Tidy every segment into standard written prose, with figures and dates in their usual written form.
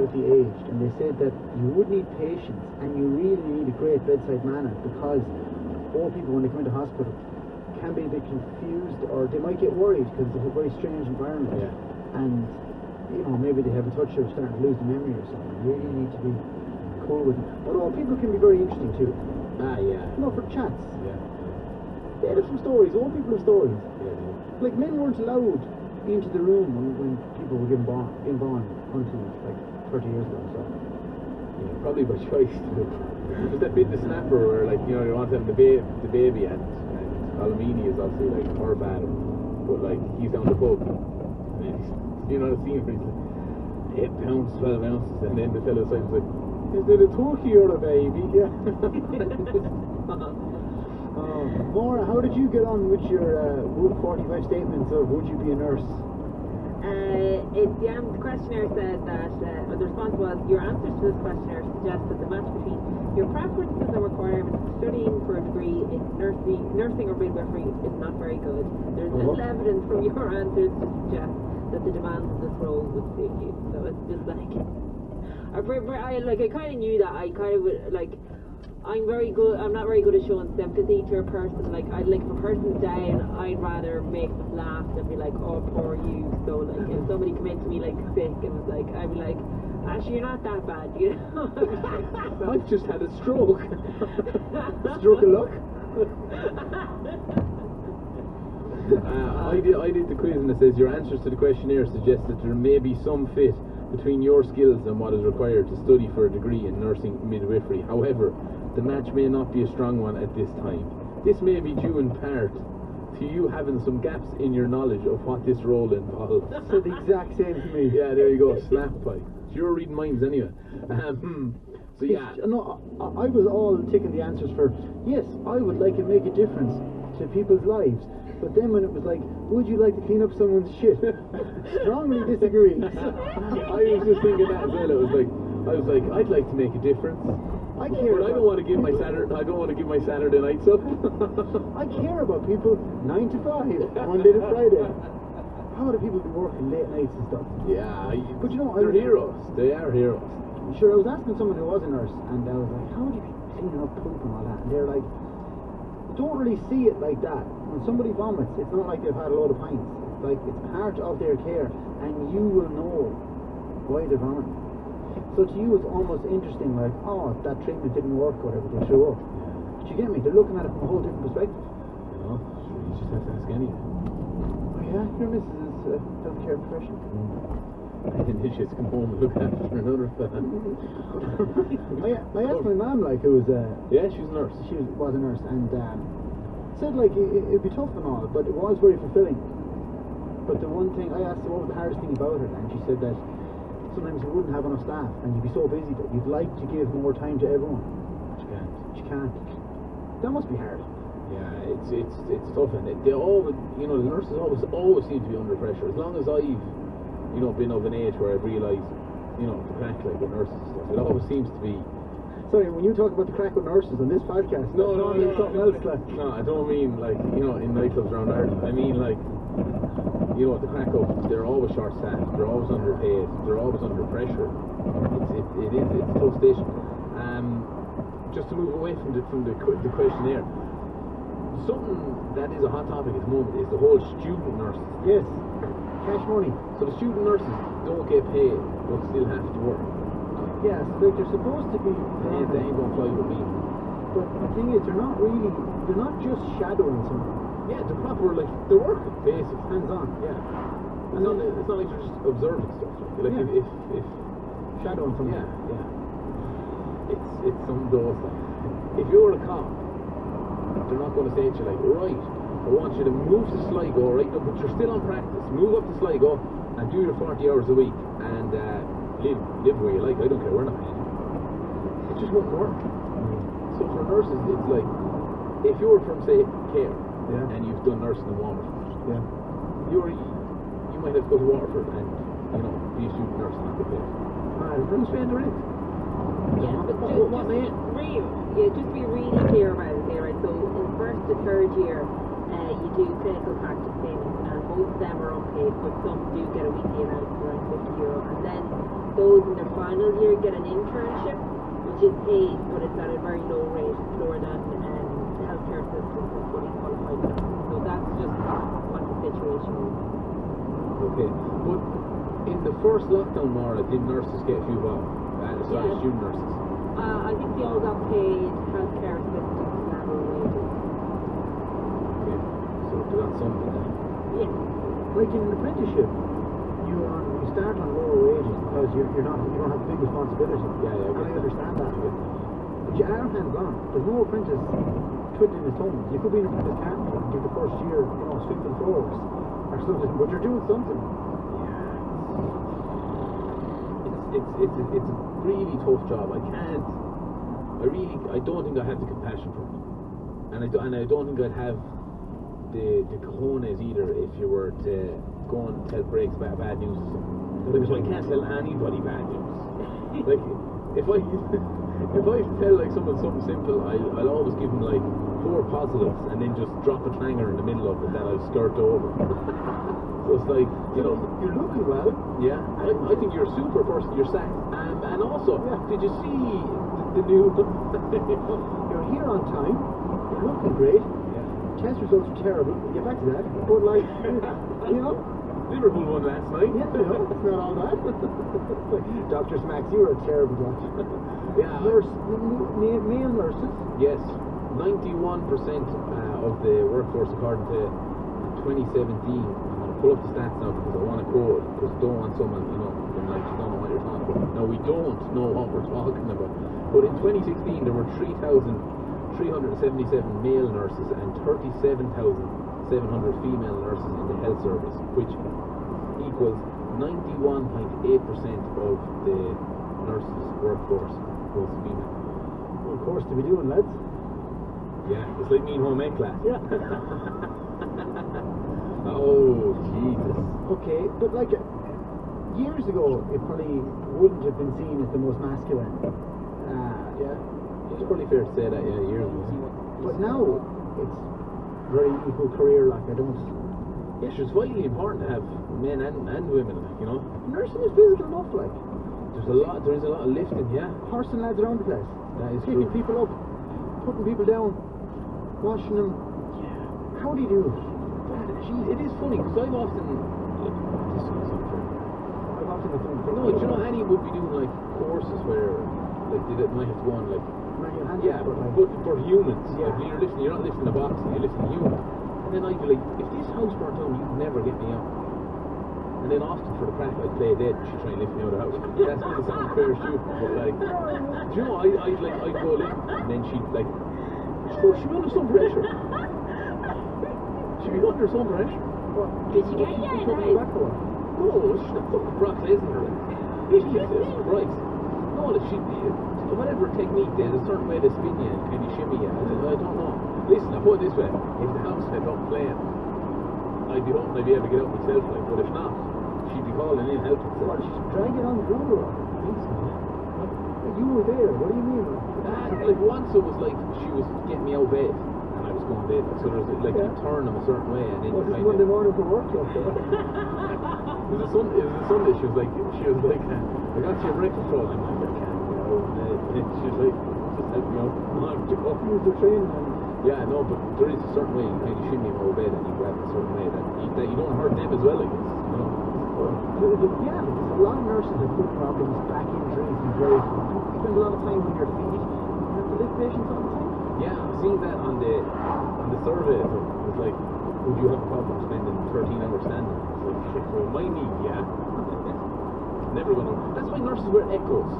moderately aged, and they said that you would need patience and you really need a great bedside manner, because old people, when they come into hospital, can be a bit confused, or they might get worried because it's a very strange environment. Yeah. And maybe they have a touch of starting to lose the memory or something. You really need to be cool with them. But old people can be very interesting too. Yeah. For chats. Yeah. They have some stories. Old people have stories. Yeah. Like, men weren't allowed into the room when people were given born until like 30 years ago. So yeah, probably by choice. There's that bit in the snapper where, like, you want to have the baby, and Alamini is obviously like her bad, but like he's down the pub, and the scene where he's like 8 pounds, 12 ounces, and then the fellow says like, "Is it a turkey or a baby?" Yeah. Maura, how did you get on with your Would 45 statements of would you be a nurse? The questionnaire said that, the response was, your answers to this questionnaire suggest that the match between your preferences and requirements for studying for a degree in nursing or midwifery is not very good. There's little evidence from your answers to suggest that the demands of this role would suit you. So it's just like, I kind of knew that. I kind of I'm not very good at showing sympathy to a person. Like, if a person's down, I'd rather make them laugh than be like, oh, poor you. So, like, if somebody come in to me, like, sick, and was like, I'd be like, actually, you're not that bad, you know? I've just had a stroke. Stroke of luck? I did the quiz, and it says your answers to the questionnaire suggest that there may be some fit between your skills and what is required to study for a degree in nursing midwifery. However, the match may not be a strong one at this time. This may be due in part to you having some gaps in your knowledge of what this role involves. So the exact same to me. Yeah, there you go, snap pie. You're reading minds anyway. So yeah. No, I was all taking the answers for, yes, I would like to make a difference to people's lives. But then when it was like, would you like to clean up someone's shit? Strongly disagree. I was just thinking that as well. I was like, I'd like to make a difference. I care. But I don't want to give my Saturday nights up. I care about people 9 to 5, Monday to Friday. How do people be working late nights and stuff? Yeah, but they're heroes. They are heroes. Sure, I was asking someone who was a nurse, and I was like, how do you clean up poop and all that? And they're like, don't really see it like that. When somebody vomits, it's not like they've had a load of pints. It's like, it's part of their care, and you will know why they're vomiting. So to you, it's almost interesting, like, oh, that treatment didn't work, or whatever, they threw up. But you get me? They're looking at it from a whole different perspective. You just have to ask anyway. Oh yeah, your missus is a healthcare professional. And then she has to come home and look after another fella. I asked my mum, like, who was yeah, she was a nurse. She was a nurse, and said, like, it'd be tough and all, but it was very fulfilling. But the one thing, I asked her what was the hardest thing about it, and she said that sometimes you wouldn't have enough staff, and you'd be so busy that you'd like to give more time to everyone. But you can't. That must be hard. Yeah, it's tough, and they always, the nurses always seem to be under pressure. As long as I've, been of an age where I've realised, the crack, like, with nurses and stuff, it always seems to be. Sorry, when you talk about the crack with nurses on this podcast, no, something else, like. No, I don't mean, like, in nightclubs around Ireland. I mean, like, the crack of, they're always short-staffed, they're always underpaid, they're always under pressure. It's a tough station. Just to move away from the questionnaire, something that is a hot topic at the moment is the whole student nurses. Yes, cash money. So the student nurses don't get paid, but still have to work. Yes, like, they're supposed to be paid. They ain't gonna fly with me. But the thing is, they're not just shadowing someone. Yeah, they're proper, like, they're working, basically. Hands-on. Yeah. It's not like they're just observing stuff. Like, yeah. if shadowing someone. Yeah. It's some of those, like, if you're a cop, they're not going to say to you, like, right, I want you to move to Sligo, right, no, but you're still on practice, move up to Sligo and do your 40 hours a week and live where you like. I don't care, we're not paying you. It just won't work. So for nurses, it's like, if you're from, say, care, and you've done nursing in Waterford, you might have to go to Waterford and, be a student nurse and not get paid. Everyone's paying the rent. Yeah, but just be really clear about it here, right? So in first to third year, you do clinical practice payments, and most of them are unpaid, but some do get a weekly allowance of around €50. And then those in their final year get an internship, which is paid, but it's at a very low rate. It's lower than healthcare assistants and fully qualified nurses. So that's just what the situation is. Okay, but in the first lockdown, Maura, did nurses get a few bob? Sorry, student nurses. I think they all got paid healthcare assistants level wages. Okay, so they got something then. Yeah. Like in an apprenticeship, you start on lower wages because you don't have big responsibility. Yeah, and I understand that. But you are hands on. There's no apprentice twiddling his thumbs. You could be an apprentice carpenter and do the first year, sweeping floors or something, but you're doing something. It's a really tough job. I don't think I have the compassion for it, and I don't think I'd have the cojones either if you were to go and tell breaks about bad news or something. Because I can't tell anybody bad news. Like if I tell like someone something simple, I'll always give them like 4 positives and then just drop a clanger in the middle of it that I'll skirt over. So it's like, you're looking well. Yeah, I think you're a super person. You're sacked. And also, did you see the new? You're here on time. You're looking great. Yeah. Test results are terrible. We'll get back to that. But like, Liverpool won last night. Yeah, it's not all that. Dr. Smacks, you were a terrible doctor. Yeah. Male nurses. Yes, 91% of the workforce according to 2017. Pull up the stats now because I want to quote, because I don't want someone, being like, you don't know what you're talking about. No, we don't know what we're talking about. But in 2016, there were 3,377 male nurses and 37,700 female nurses in the health service, which equals 91.8% of the nurses' workforce was female. Well, of course, to be doing, lads. Yeah, it's like me in home ec class. Yeah. Oh, Jesus. Okay, but like years ago, it probably wouldn't have been seen as the most masculine. Yeah, it's probably fair to say that, years ago. But now, it's very equal career, like, I don't... Yes, it's vitally important to have men and women, Nursing is physical enough, like. There is a lot of lifting, yeah. Horsing lads around the place. That is Picking true. people up, putting people down, washing them. Yeah. How do you do? It is funny because I've often no, do you know Annie would be doing like courses where like they might have to go on like but for humans. Like you're not lifting a box, you're lifting a human. And then I'd be like, if this house burnt down, you'd never get me out. And then often for the crack I'd play dead, she'd try and lift me out of the house. That's kind of sounds fair shoot, but like do you know I'd go in and then she'd like she'd be under some pressure. She'd be under some pressure. What? Did she get you out of the house? No, she's not fucking Brock Lesnar. Jesus Christ. No, whatever technique, there's a certain way to spin you and kind of shimmy you. I don't know. Listen, I put it this way. If the house had up playing, I'd be hoping I'd be able to get up myself, like, but if not, she'd be calling in help. What, she's dragging on the roller? I think so. You were there, what do you mean? Like once it was like she was getting me out of bed. I was going to bed, so there's like you turn them a certain way and then this is Monday morning for work, it was a Sunday, she was like, I got you a breakfast roll, I'm like, I can't, and then she was like, just help me out, use the train man. Yeah, no, but there is a certain way you kind of shimmy them out of bed and you grab a certain way that you don't hurt them as well, I guess, Yeah, because a lot of nurses have foot problems, back injuries, and various things. You spend a lot of time on your feet, you have to lift patients all the time. Yeah, I've seen that on the survey. It was like, would you have a problem spending 13 hours standing? It's like, shit, well, my knee, yeah. Never gonna. That's why nurses wear echoes.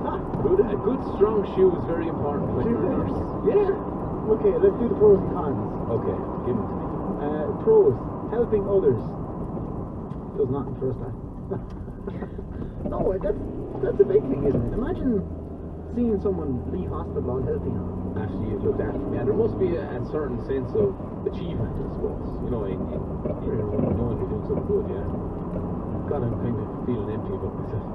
A good strong shoe is very important when you're a nurse. Yeah. Okay, let's do the pros and cons. Okay, give them to me. Pros: helping others. Does nothing for us, lad. No, that's a big thing, isn't it? Imagine seeing someone leave hospital and helping them. After you've looked after me, and there must be a certain sense of achievement, I suppose. In knowing you're doing something good, yeah. God, I'm kind of feeling empty about myself.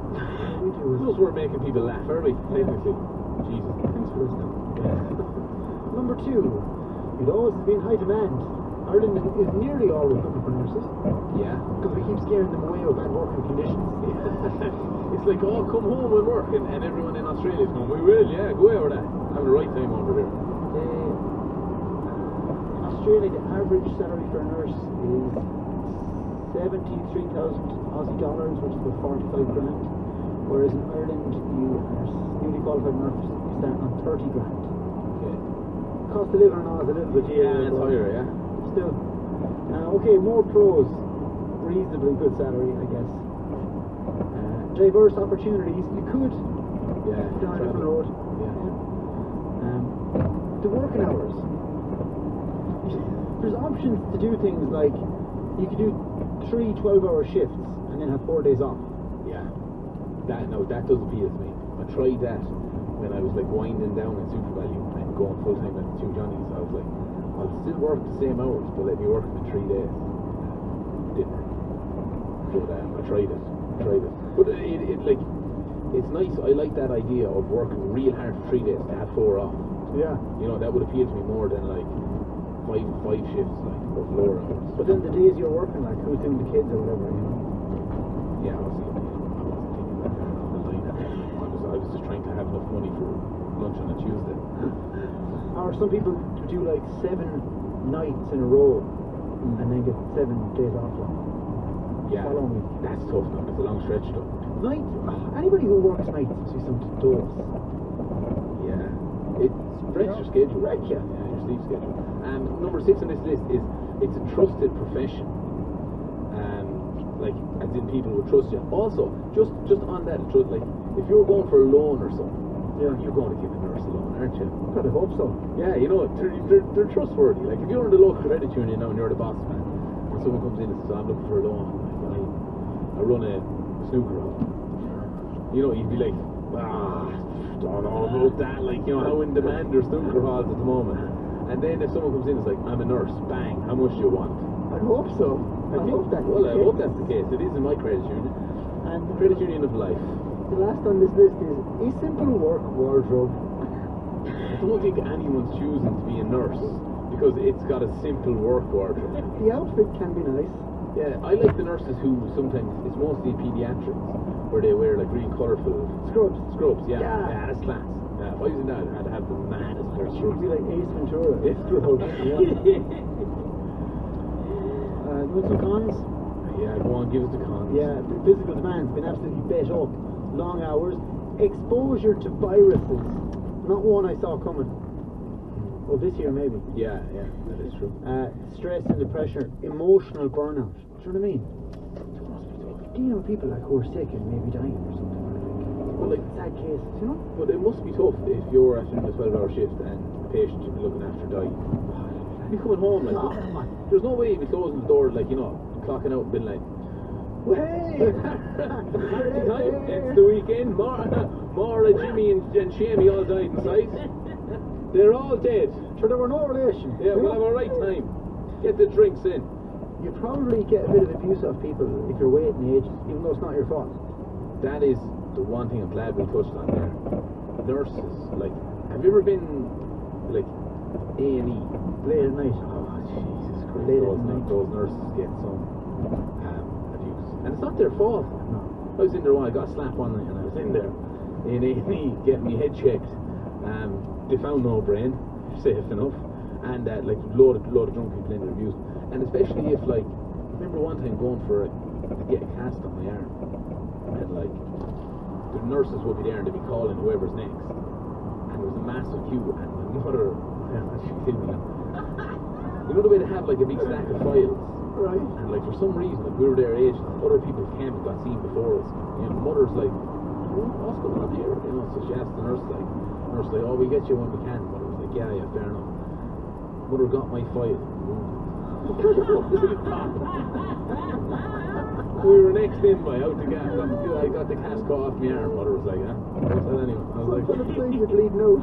We do. Those were making people laugh, are we? Technically. Jesus. Thanks for listening. Number 2, It always has been high demand. Ireland is nearly always looking for nurses Yeah. because we keep scaring them away with bad working conditions. It's like, oh, come home and work, and everyone in Australia is going, we will, yeah, go over there. Have the right time over there. In Australia, the average salary for a nurse is 73,000 Aussie dollars, which is about 45 grand. Whereas in Ireland, you are newly qualified nurse, you start on 30 grand. Okay. Cost of living and all is a little bit Yeah, it's but higher, yeah. still. Okay, more pros. Reasonably good salary, I guess. Diverse opportunities. You could Yeah. down a different travel. road. Yeah. The working hours. There's options to do things like you could do 3 12-hour shifts and then have 4 days off. Yeah. That does appeal to me. I tried that when I was like winding down in Super Value and going full time at the Two Johnnies. I was like, I'll still work the same hours, but let me work for 3 days. Didn't work. But I tried it. But it like, it's nice. I like that idea of working real hard for 3 days to have 4 off. Yeah. You know, that would appeal to me more than like five shifts, like of lower hours. But then the days you're working, like who's doing the kids or whatever, you know? Yeah, obviously, I wasn't thinking about that on the line. I was just trying to have enough money for lunch on a Tuesday. Or some people do like 7 nights in a row and then get 7 days off. Yeah, Following me. that's tough though. It's a long stretch though. Night, anybody who works nights see some dose. Yeah, it breaks your schedule. Wreck ya. Yeah, your sleep schedule. Number 6 on this list is it's a trusted profession. Like, as in people will trust you. Also, just on that, like, if you're going for a loan or something, Yeah. you're going to give a nurse a loan, aren't you? God, I hope so. Yeah, you know, they're trustworthy. Like, if you're in the local credit union now and you're the boss man, and someone comes in and says, I'm looking for a loan, like, I run a snooker hall. You know, you'd be like, don't know about that. Like, you know, how in demand are snooker halls at the moment. And then if someone comes in and is like, I'm a nurse, bang, how much do you want? I hope so. I hope that's Well, the I case. hope that's the case. It is in my credit union. And Credit union of life. the last on this list is a simple work wardrobe. I don't think anyone's choosing to be a nurse because it's got a simple work wardrobe. The outfit can be nice. Yeah, I like the nurses who sometimes, it's mostly pediatrics, where they wear like really colourful Scrubs. yeah. Yeah. Yeah, that's class. Yeah, if I was in that, I'd have the maddest pair of Should scrubs. be like Ace Ventura. Yeah. Scrubs. Yeah. You want some cons? Yeah, go on, give us the cons. Yeah, the physical demands been absolutely bet up. Long hours, exposure to viruses. Not one I saw coming. Well, this year maybe. Yeah, that is true. Stress and depression, emotional burnout. Do you know what I mean? Do you know people like who are sick and maybe dying or something? Well, like, sad cases, you know? but it must be tough if you're after doing a 12-hour shift and the patient you've been looking after dies. You'd be coming home, like, there's no way you'd be closing the door, like, you know, clocking out and being like, Hey! party time, it's the weekend, Maura, Jimmy and Shamey all died inside. They're all dead. Sure, there were no relation. Yeah, we'll have a right time. Get the drinks in. You probably get a bit of abuse off people if you're waiting ages, even though it's not your fault. That is the one thing I'm glad we touched on there. Nurses, like, have you ever been, like, A&E? Late at night. Oh, Jesus Christ. Late at night. Those nurses get some abuse. And it's not their fault. No. I was in there I got a slap one night and I was in there in A&E getting my head checked. They found no brain, safe enough. And like load of drunk people in there abused. And especially if, like, I remember one time going to get a cast on my arm. And like, the nurses would be there and they'd be calling whoever's next. And there was a massive queue and my mother, she killed me. You know the way they have like a big stack of files? Right. And like for some reason, like, we were there ages, other people came and got seen before us. You know, the mother's like, what's going on here? You know, so she asked the nurse like, oh, we get you when we can. Mother was like, yeah, fair enough. Mother got my file. We were next in by out the gas. I got the cast cut off my arm. Mother was like, yeah. I said anyway. I was like, What a thing you're bleeding out.